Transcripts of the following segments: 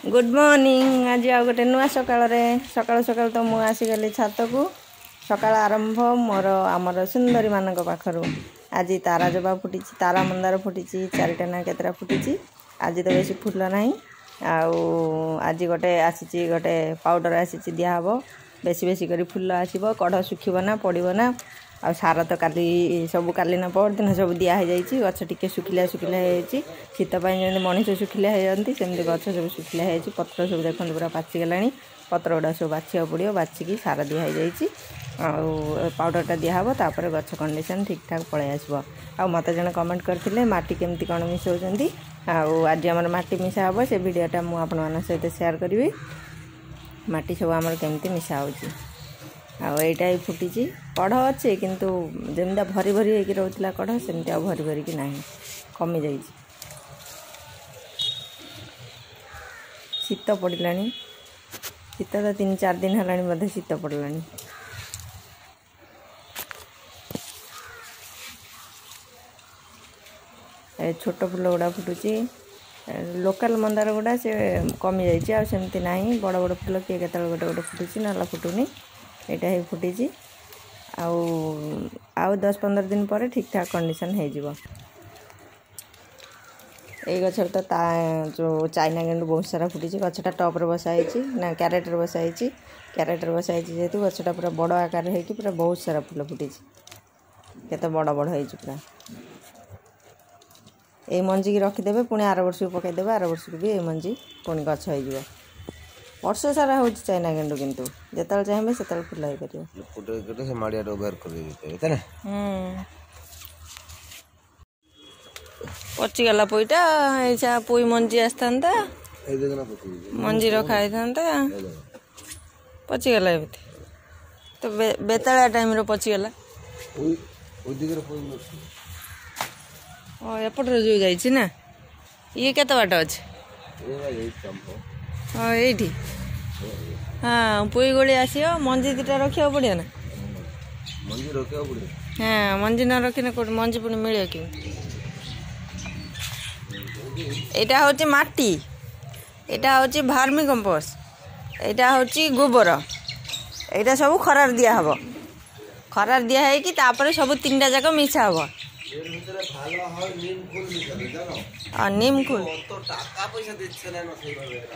Good morning. आज आ गोटे नुआ सकाल सकाल सकाल तो मुझे आसीगली छात को सकाल आरंभ मोर आमर सुंदरी मान पाखर। आज तारा जबा फुटी तारा मंदार फुटी 4टा ना केतरा फुटी। आज तो बेसी फुल ना आज गोटे आसी गोटे पाउडर आसी दिहब बेसी बेसी कर फुल आसब कढ़ सुखब ना पड़ो ना आ सार तो काली सब काली ना परदिन सब दिखाई गछ टिके सुखिला सुखिला शीत जमी मनीष सुखिला होती सेमती गछ सब सुखिला पत्र सब देखते पूरा पाचिगला पत्र गुड़ा सब बाछा पड़ो बाछिकी सार दिखाई पाउडरटा दिहब तापर गछ कंडीशन ठीक ठाक पलि आसब। आ मत जन कमेंट करते माटी केमती कौन मिसाऊँ आज आम माटी मिसा हे से भिडटा मुझे सहित सेयार करी माटी सब आमर केमती मिसा होची। आईटा ही फुटी कढ़ अच्छे किंतु जमीदा भरी भरी होकर रोला कढ़ सेमती आ भरी भरी की ना कमी जा शीत पड़ा शीत तो 3-4 दिन है बोधे शीत पड़ा। छोट फुल गुड़ा फुटुची लोकल मंदार गुड़ा से कमी जाइए आमती ना बड़ बड़ फुल किए के गोटे गोटे फुटुची ना फुटुनी यहाँ ही फुटी आउ 10-15 दिन पर ठीक ठाक कंडीशन हो गछ तो जो चाइना गेंडू बहुत सारा फुटी गछटा टप्रे बसाई ना क्यारेटर बसाई क्यारेटर बसाई जेहेतु गछटा पूरा बड़ आकार हो पूरा बहुत सारा फुल फुटी केते बड़ बड़ हो पूरा ये मंजी की रखीदे पुणी आर वर्ष को पकईदे आर वर्ष को भी ये मंजी पुणी गछ हो वर्ष सारा हो चाइना गेंडू किंतु जिते चाहिए से फुल हो पचिगला पोईटा ऐसा पोई मंजी आसता मंजी रखा था पचिगला तो बेताड़ा टाइम पचिगला एपटर जो जाइए ये केते बाट अच्छे हाँ ये हाँ पुई गोली आसो मंजी दुटा रखा पड़ो ना हाँ मंजी न रखने कौट मंजी पुणी मिले कि यहाँ हूँ माटी यहाँ हूँ भार्मी कंपोस्ट यहाँ हूँ गोबर यहाँ सब खरार दिहब खरार दिखाई सब 3टा जाक मिसा हम नीम फूल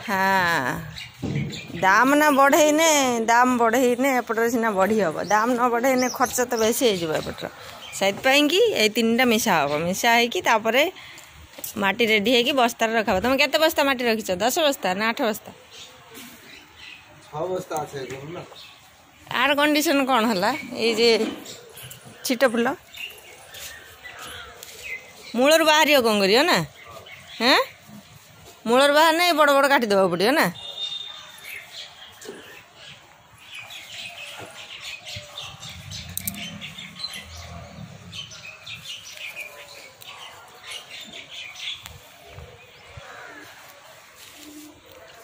हाँ दाम ना बढ़ेने दाम बढ़ेने एपटर सीना बढ़ी हम दाम न बढ़ेने खर्च तो बेसी होपटर से ये 3टा मिसा हम मिसा होपर माटी रेडी हो बस्तार रखा। तुम केते बस्ता माटी रखीच 10 बस्ता ना 8 बस्ता 6 बस्ता आर कंडीशन कौन है ये छिट फुल मूलर बाहर कौन करियो ना हाँ मूलर बाहर ना बड़ बड़ काटी देवा पड़ो ना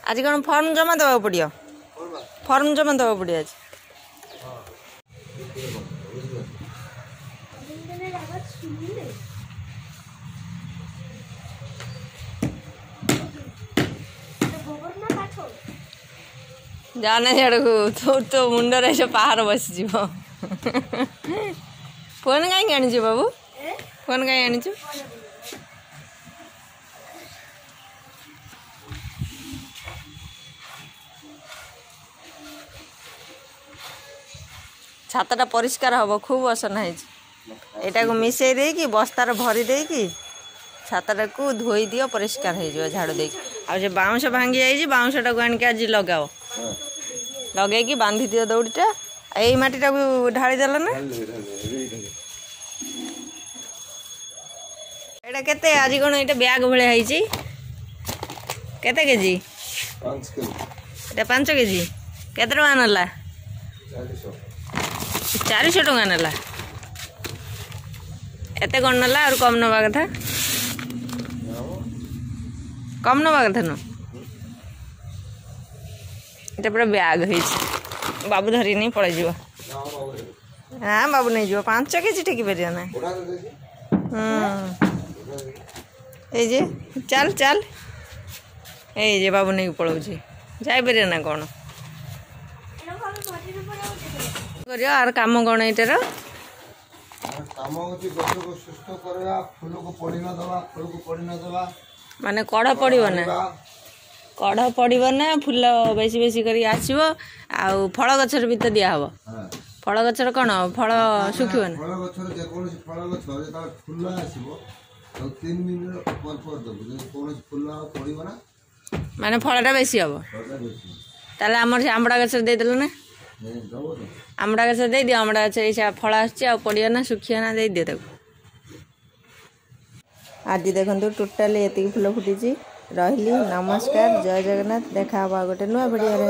आज कौन फॉर्म जमा देवा पड़ो फॉर्म जमा देवा पड़ो आज जाना को तो मुंडर ऐसे पहाड़ बसी फोन कहीं आनी बाबू फोन कहीं आनी छातटा परिष्कार हम खूब असना है को मिसई देकी बस्तार भरी देकी छातटा को धोई दियो परिष्कार हो झाड़ू दे आ बाउंश भांगी जाइए बाउंशटा को आनिक आज लगाओ लगे बांधी दियो दौड़ीटा यही मटीटा को ढाली देल ना यहाँ केते आज कौन ये बैग भाई केते केजी 5 केजी केते टका नाला 400 टका नाला एते कौन नाला और कम नवा कथा कम नवा कथा न ये पूरा बैग हो बाबू धरी नहीं पड़े जीव हाँ बाबू नहीं जीव 5 केजी टेकी पार ना ये चल चल ଏଇ ଯେ ବାବୁ ନେଇକି ପଳାଉଛି ଯାଇପାରିବେ ନା କ'ଣ କରିବ ଆର କାମ କ'ଣ ଏଇଟାର କାମ ହଉଛି ଗଛକୁ ସୁସ୍ଥ କରିବା, ଫୁଲକୁ ପଡ଼ି ନ ଦେବା, ଫଳକୁ ପଡ଼ି ନ ଦେବା। ମାନେ କଢ଼ ପଡ଼ିବ ନା କଢ଼ ପଡ଼ିବ ନା ଫୁଲ ବେଶୀ ବେଶୀ କରିକି ଆସିବ ଆଉ ଫଳ ଗଛର ବି ତ ଦିଆହେବ ଫଳ ଗଛର କ'ଣ ଫଳ ଶୁଖିବ ନା ଫଳ ଗଛର ଯେକୌଣସି ଫଳ ଗଛ ଯେତେବେଳେ ଫୁଲ ଆସିବ ଆଉ 3 ମିନିଟ୍ ପରେ ଦେବୁ ଯଦି କୌଣସି ଫୁଲ ଆଉ ପଡ଼ିବ ନା ମାନେ ଫଳଟା ବେଶୀ ହେବ ଫଳଟା ବେଶୀ ତାହେଲେ ଆମର ସେ ଆମ୍ବଡ଼ା ଗଛରେ ଦେଇଦେଲୁ ନା ଦେବ ତ। ଆମ୍ବଡ଼ା ଗଛରେ ଦେଇଦିଅ ଆମ୍ବଡ଼ା ଗଛ ଏଇ ଫଳ ଆସୁଛି ଆଉ ପଡ଼ିବ ନା ଶୁଖିବ ନା ଦେଇଦିଅ ତାକୁ ଆଜି ଦେଖନ୍ତୁ ଟୋଟାଲି ଏତିକି ଫୁଲ ଫୁଟିଛି ରହିଲି ନମସ୍କାର ଜୟ ଜଗନ୍ନାଥ ଦେଖା ହବ ଆଉ ଗୋଟେ ନୂଆ ଭିଡ଼ିଓରେ।